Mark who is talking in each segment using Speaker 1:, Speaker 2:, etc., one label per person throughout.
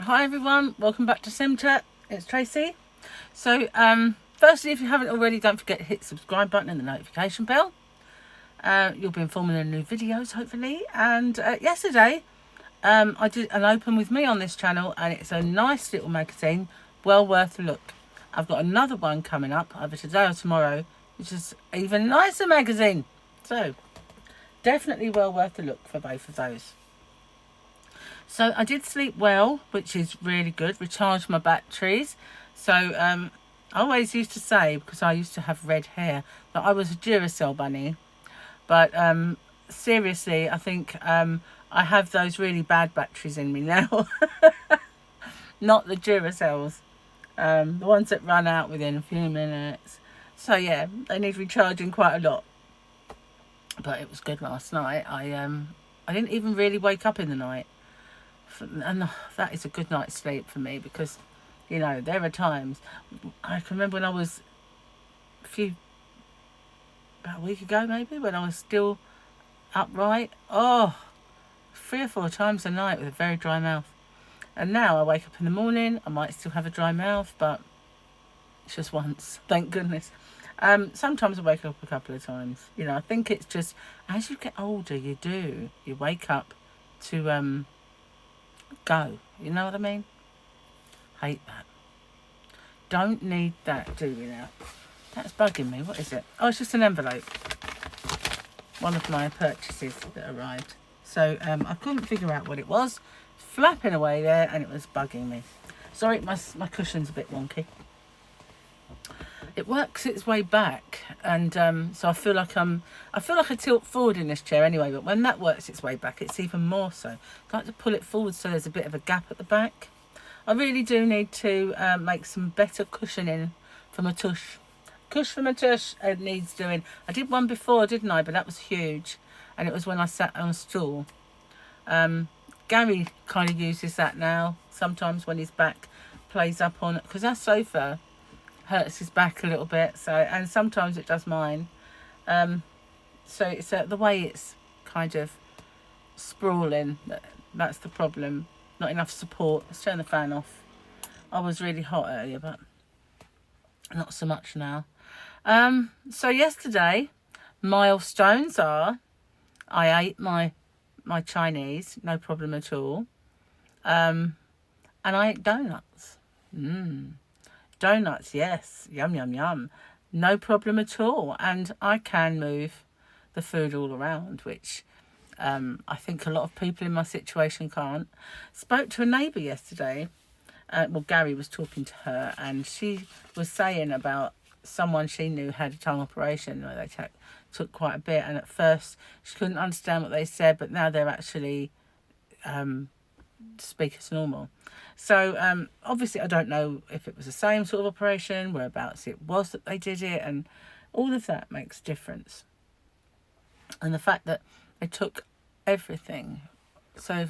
Speaker 1: Hi everyone, welcome back to SlimChat. It's Tracy. So, firstly, if you haven't already, don't forget to hit the subscribe button and the notification bell. You'll be informed of new videos, hopefully. And yesterday, I did an open with me on this channel, and it's a nice little magazine, well worth a look. I've got another one coming up, either today or tomorrow, which is even nicer magazine. So, definitely well worth a look for both of those. So I did sleep well, which is really good. Recharged my batteries. So I always used to say, because I used to have red hair, that I was a Duracell bunny. But seriously, I think I have those really bad batteries in me now. Not the Duracells. The ones that run out within a few minutes. So yeah, they need recharging quite a lot. But it was good last night. I didn't even really wake up in the night. And that is a good night's sleep for me, because there are times I can remember when I was about a week ago maybe, when I was still upright, 3 or 4 times a night with a very dry mouth. And now I wake up in the morning, I might still have a dry mouth, but it's just once, thank goodness. Sometimes I wake up a couple of times. I think it's just as you get older, you wake up to go. You know what I mean? Hate that. Don't need that, do we now? That's bugging me. What is it? Oh, it's just an envelope. One of my purchases that arrived. So I couldn't figure out what it was. Flapping away there, and it was bugging me. Sorry, my cushion's a bit wonky. It works its way back, and so I feel like I tilt forward in this chair anyway. But when that works its way back, it's even more so. I like to pull it forward so there's a bit of a gap at the back. I really do need to make some better cushioning for my tush. Cush for my tush needs doing. I did one before, didn't I? But that was huge, and it was when I sat on a stool. Gary kind of uses that now sometimes when his back plays up on it, because our sofa hurts his back a little bit. So, and sometimes it does mine. So it's the way it's kind of sprawling. That's the problem. Not enough support. Let's turn the fan off. I was really hot earlier, but not so much now. So yesterday, milestones are: I ate my Chinese, no problem at all. And I ate donuts. Donuts, yes. Yum, yum, yum. No problem at all. And I can move the food all around, which I think a lot of people in my situation can't. Spoke to a neighbour yesterday. Gary was talking to her, and she was saying about someone she knew had a tongue operation where they took quite a bit, and at first she couldn't understand what they said, but now they're actually speak as normal. So obviously I don't know if it was the same sort of operation, whereabouts it was that they did it, and all of that makes a difference. And the fact that they took everything. So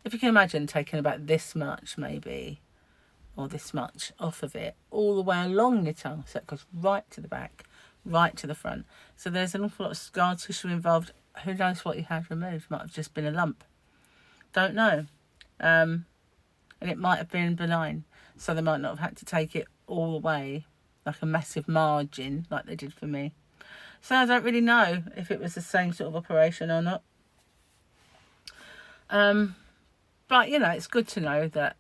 Speaker 1: if you can imagine taking about this much maybe, or this much off of it, all the way along your tongue, so it goes right to the back, right to the front. So there's an awful lot of scar tissue involved. Who knows what you had removed? Might have just been a lump. Don't know. And it might have been benign, so they might not have had to take it all the way, like a massive margin, like they did for me. So I don't really know if it was the same sort of operation or not. But it's good to know that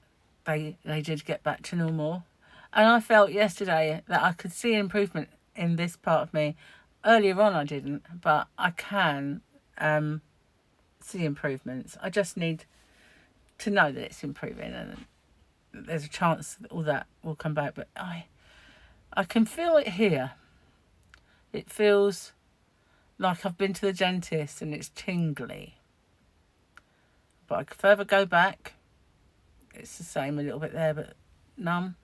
Speaker 1: they did get back to normal. And I felt yesterday that I could see improvement in this part of me. Earlier on I didn't, but I can see improvements. I just need to know that it's improving, and there's a chance that all that will come back. But I can feel it here. It feels like I've been to the dentist and it's tingly. But I could further go back, it's the same a little bit there, but numb.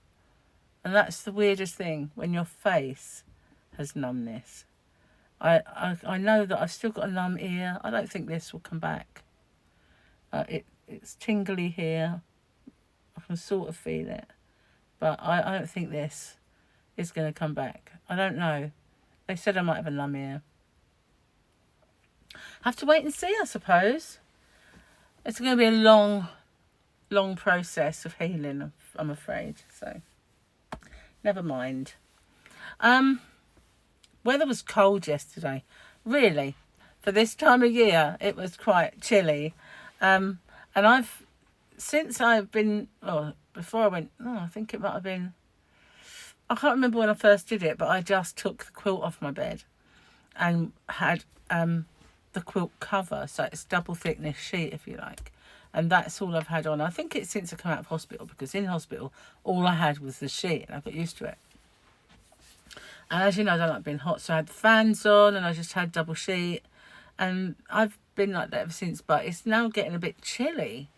Speaker 1: And that's the weirdest thing, when your face has numbness. I know that I've still got a numb ear. I don't think this will come back. It's tingly here. I can sort of feel it. But I don't think this is going to come back. I don't know. They said I might have a numb ear. Have to wait and see, I suppose. It's going to be a long long process of healing, I'm afraid. So, never mind. Weather was cold yesterday. Really, for this time of year, it was quite chilly. And since I've been, before I went, I think it might have been, I can't remember when I first did it, but I just took the quilt off my bed and had the quilt cover, so it's double thickness sheet, if you like. And that's all I've had on. I think it's since I come out of hospital, because in hospital, all I had was the sheet, and I got used to it. And as you know, I don't like being hot, so I had the fans on, and I just had double sheet. And I've been like that ever since, but it's now getting a bit chilly.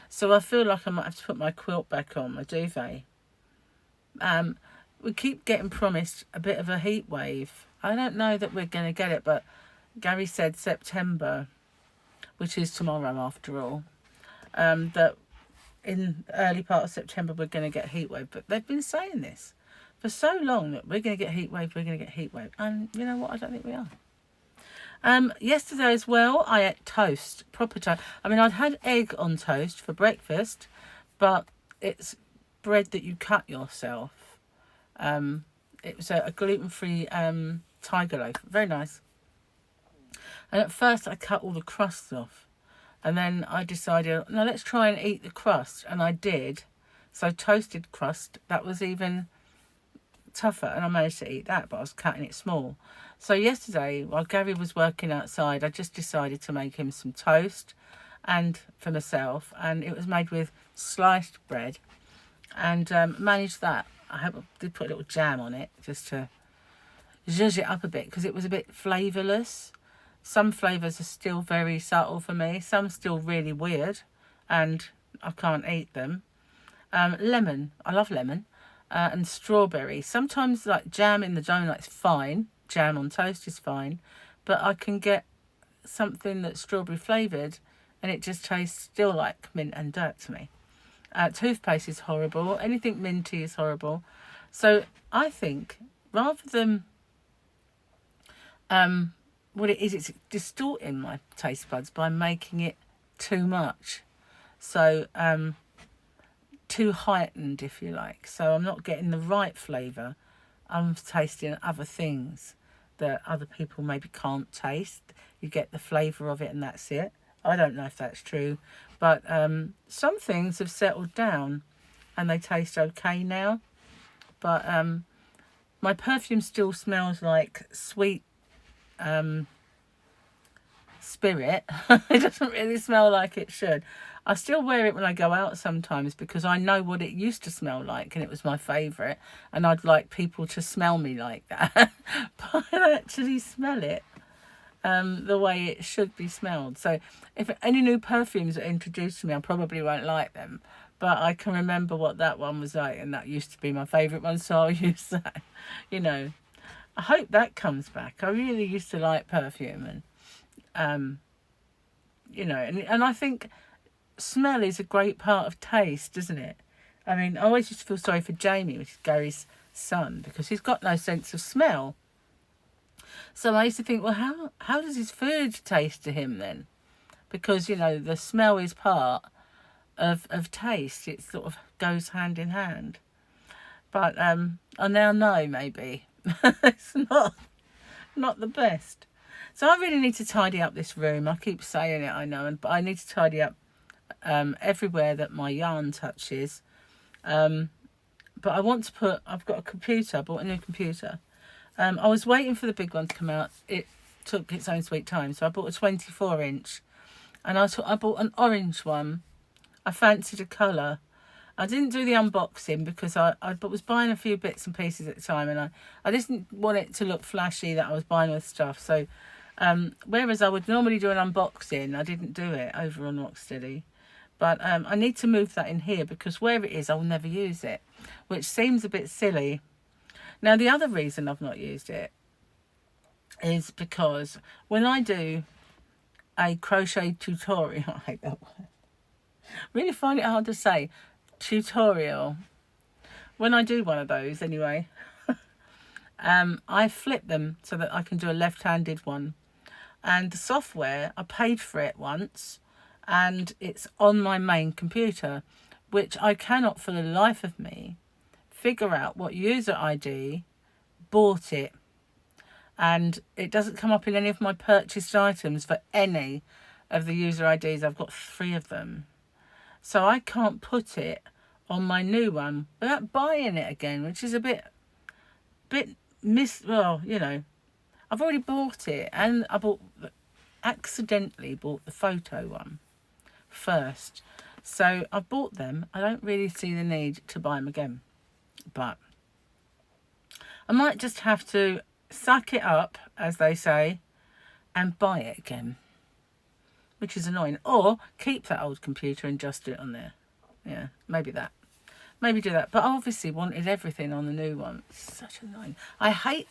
Speaker 1: So I feel like I might have to put my quilt back on, my duvet. We keep getting promised a bit of a heat wave. I don't know that we're going to get it, but Gary said September, which is tomorrow after all, that in the early part of September we're going to get a heat wave. But they've been saying this for so long, that we're going to get heat wave, we're going to get heat wave. And you know what? I don't think we are. Yesterday as well, I ate toast, proper toast. I mean, I'd had egg on toast for breakfast, but it's bread that you cut yourself. It was a gluten-free tiger loaf, very nice. And at first I cut all the crusts off, and then I decided, no, let's try and eat the crust, and I did. So toasted crust, that was even tougher, and I managed to eat that, but I was cutting it small. So yesterday, while Gary was working outside, I just decided to make him some toast, and for myself, and it was made with sliced bread, and managed that. I did put a little jam on it just to zhuzh it up a bit, because it was a bit flavourless. Some flavours are still very subtle for me. Some still really weird, and I can't eat them. Lemon, I love lemon, and strawberry. Sometimes like jam in the donut is fine. Jam on toast is fine, but I can get something that's strawberry flavoured, and it just tastes still like mint and dirt to me. Toothpaste is horrible. Anything minty is horrible. So I think rather than what it is, it's distorting my taste buds by making it too much. So too heightened, if you like. So I'm not getting the right flavour. I'm tasting other things that other people maybe can't taste. You get the flavour of it and that's it. I don't know if that's true, but some things have settled down and they taste okay now. But my perfume still smells like sweet spirit. It doesn't really smell like it should. I still wear it when I go out sometimes, because I know what it used to smell like, and it was my favourite, and I'd like people to smell me like that. But I don't actually smell it the way it should be smelled. So if any new perfumes are introduced to me, I probably won't like them, but I can remember what that one was like, and that used to be my favourite one, so I'll use that. You know, I hope that comes back. I really used to like perfume, and you know, and I think smell is a great part of taste, isn't it? I mean, I always used to feel sorry for Jamie, which is Gary's son, because he's got no sense of smell. So I used to think, well, how does his food taste to him then? Because, you know, the smell is part of taste. It sort of goes hand in hand. But I now know maybe it's not the best. So I really need to tidy up this room. I keep saying it, I know, but I need to tidy up everywhere that my yarn touches. But I want to put, I've got a computer, I bought a new computer. I was waiting for the big one to come out. It took its own sweet time, so I bought a 24-inch, and I bought an orange one. I fancied a colour. I didn't do the unboxing because I was buying a few bits and pieces at the time, and I didn't want it to look flashy that I was buying with stuff. So whereas I would normally do an unboxing, I didn't do it over on Rocksteady. But I need to move that in here, because where it is, I'll never use it, which seems a bit silly. Now, the other reason I've not used it is because when I do a crochet tutorial, I hate that word, really find it hard to say, tutorial. When I do one of those, anyway, I flip them so that I can do a left-handed one. And the software, I paid for it once, and it's on my main computer, which I cannot for the life of me figure out what user ID bought it. And it doesn't come up in any of my purchased items for any of the user IDs. I've got 3 of them. So I can't put it on my new one without buying it again, which is a bit well, you know, I've already bought it, and I accidentally bought the photo one first. So I've bought them. I don't really see the need to buy them again. But I might just have to suck it up, as they say, and buy it again, which is annoying. Or keep that old computer and just do it on there. Yeah, maybe that. Maybe do that. But I obviously wanted everything on the new one. It's such annoying. I hate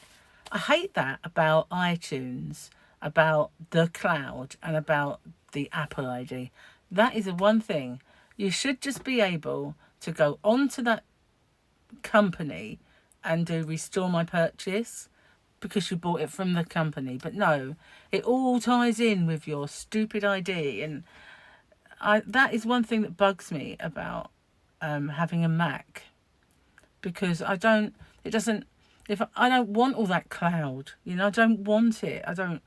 Speaker 1: that about iTunes, about the cloud, and about the Apple ID. That is the one thing. You should just be able to go onto that company and do restore my purchase because you bought it from the company. But no, it all ties in with your stupid ID. And that is one thing that bugs me about having a Mac, because I don't want all that cloud, you know. I don't want it. I don't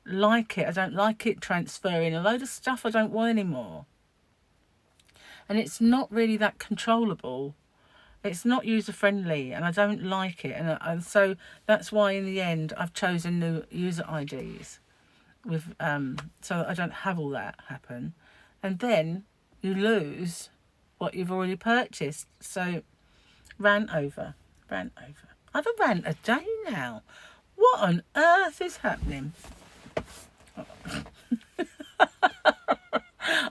Speaker 1: like it. I don't like it transferring a load of stuff I don't want anymore. And it's not really that controllable. It's not user-friendly, and I don't like it. And so that's why in the end I've chosen new user IDs with so that I don't have all that happen. And then you lose what you've already purchased. So rant over. I have a rant a day now. What on earth is happening?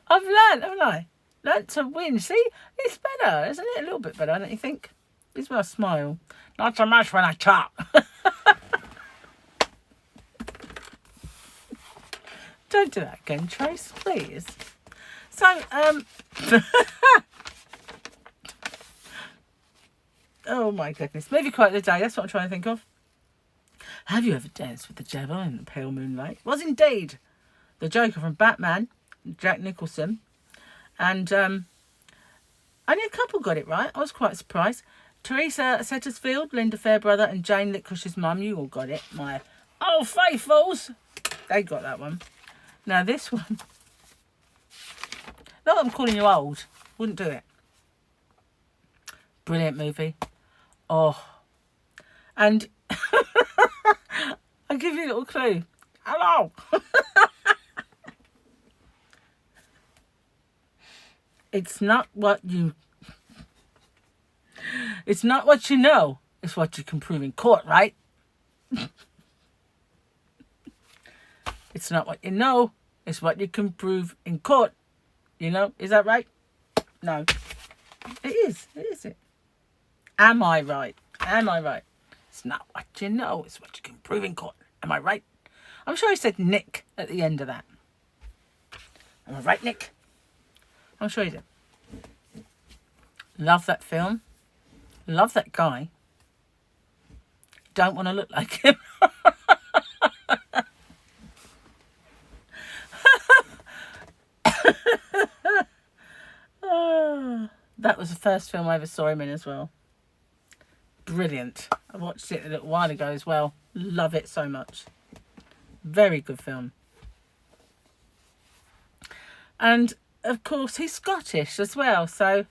Speaker 1: I've learned, haven't I? Learned to win. See, it's better, isn't it? A little bit better, don't you think? This is my smile. Not so much when I talk. Don't do that again, Trace, please. So, oh my goodness. Maybe quite the day. That's what I'm trying to think of. Have you ever danced with the devil in the pale moonlight? Was indeed the Joker from Batman, Jack Nicholson. And only a couple got it right. I was quite surprised. Teresa Settersfield, Linda Fairbrother, and Jane Licorice's mum. You all got it. My old faithfuls. They got that one. Now this one. Not that I'm calling you old. Wouldn't do it. Brilliant movie. Oh. And I'll give you a little clue. Hello. It's not what you know. It's what you can prove in court, right? It's not what you know. It's what you can prove in court. You know, is that right? No. It is. It is it. Am I right? It's not what you know. It's what you can prove in court. Am I right? I'm sure he said Nick at the end of that. Am I right, Nick? I'm sure you did. Love that film. Love that guy. Don't want to look like him. Oh, that was the first film I ever saw him in as well. Brilliant. I watched it a little while ago as well. Love it so much. Very good film. And of course he's Scottish as well, so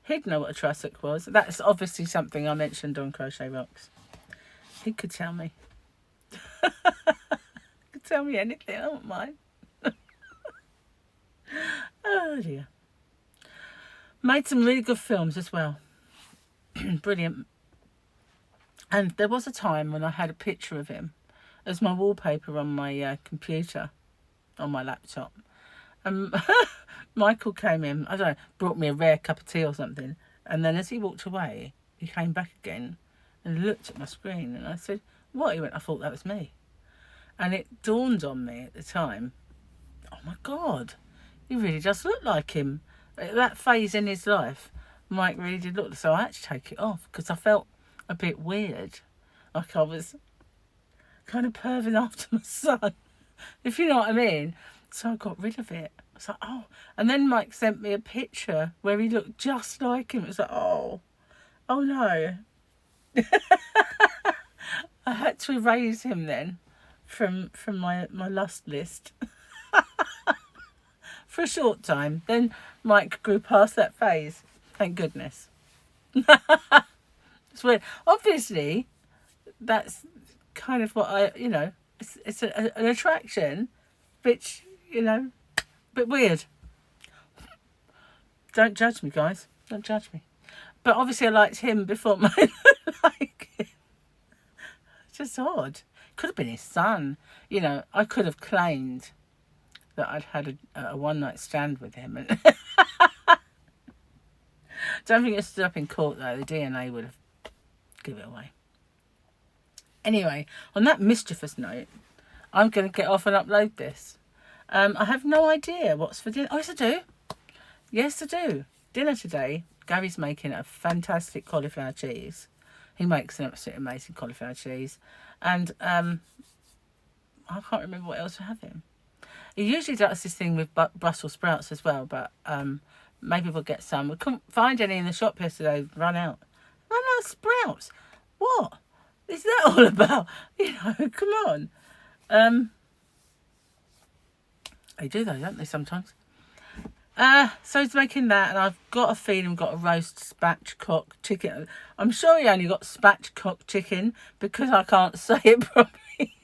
Speaker 1: he'd know what a trussock was. That's obviously something I mentioned on Crochet Rocks. He could tell me. Could tell me anything, I don't mind. Oh dear. Made some really good films as well. Brilliant. And there was a time when I had a picture of him as my wallpaper on my computer, on my laptop. Michael came in, I don't know, brought me a rare cup of tea or something. And then as he walked away, he came back again and looked at my screen. And I said, what? He went, I thought that was me. And it dawned on me at the time, oh my God, he really does look like him. At that phase in his life, Mike really did look. So I had to take it off because I felt a bit weird. Like I was kind of perving after my son, if you know what I mean. So I got rid of it. was like, oh. And then Mike sent me a picture where he looked just like him. It was like, oh no. I had to erase him then from my lust list for a short time. Then Mike grew past that phase. Thank goodness. It's weird. Obviously, that's kind of what it's an attraction, which, a bit weird. Don't judge me, guys. Don't judge me. But obviously I liked him before my like him. It's just odd. Could have been his son. I could have claimed that I'd had a one-night stand with him. And don't think it stood up in court, though. The DNA would have given it away. Anyway, on that mischievous note, I'm going to get off and upload this. I have no idea what's for dinner. Oh, yes, I do. Yes, I do. Dinner today, Gary's making a fantastic cauliflower cheese. He makes an absolutely amazing cauliflower cheese. And I can't remember what else we're having. He usually does this thing with Brussels sprouts as well, but maybe we'll get some. We couldn't find any in the shop yesterday. Run out of sprouts. What is that all about? Come on. They do though, don't they, sometimes? So he's making that, and I've got a feeling we've got a roast spatchcock chicken. I'm sure he only got spatchcock chicken because I can't say it properly.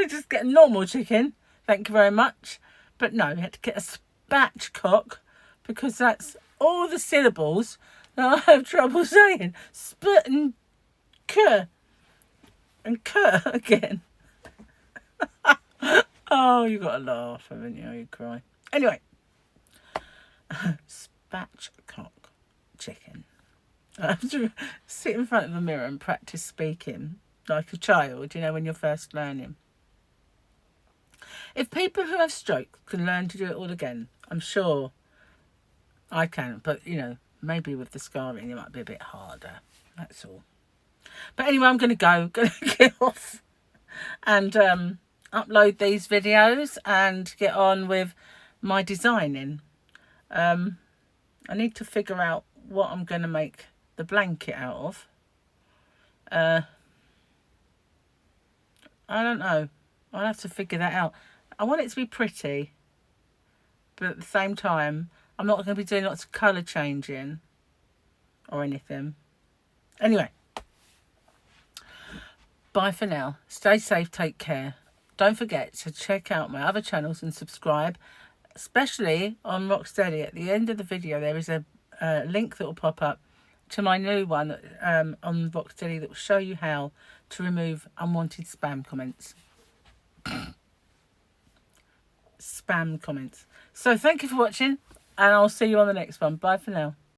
Speaker 1: Just get a normal chicken, thank you very much. But no, we had to get a spatchcock because that's all the syllables that I have trouble saying. Spit and k again. Oh, you got to laugh, haven't you? You cry. Anyway, spatchcock chicken. I have to sit in front of the mirror and practice speaking like a child, when you're first learning. If people who have stroke can learn to do it all again, I'm sure I can. But, maybe with the scarring, it might be a bit harder. That's all. But anyway, I'm going to get off and upload these videos and get on with my designing. I need to figure out what I'm going to make the blanket out of. I don't know. I'll have to figure that out. I want it to be pretty, but at the same time, I'm not going to be doing lots of colour changing or anything. Anyway, bye for now. Stay safe, take care. Don't forget to check out my other channels and subscribe, especially on Rocksteady. At the end of the video, there is a link that will pop up to my new one on Rocksteady that will show you how to remove unwanted spam comments. Spam comments. So thank you for watching, and I'll see you on the next one. Bye for now.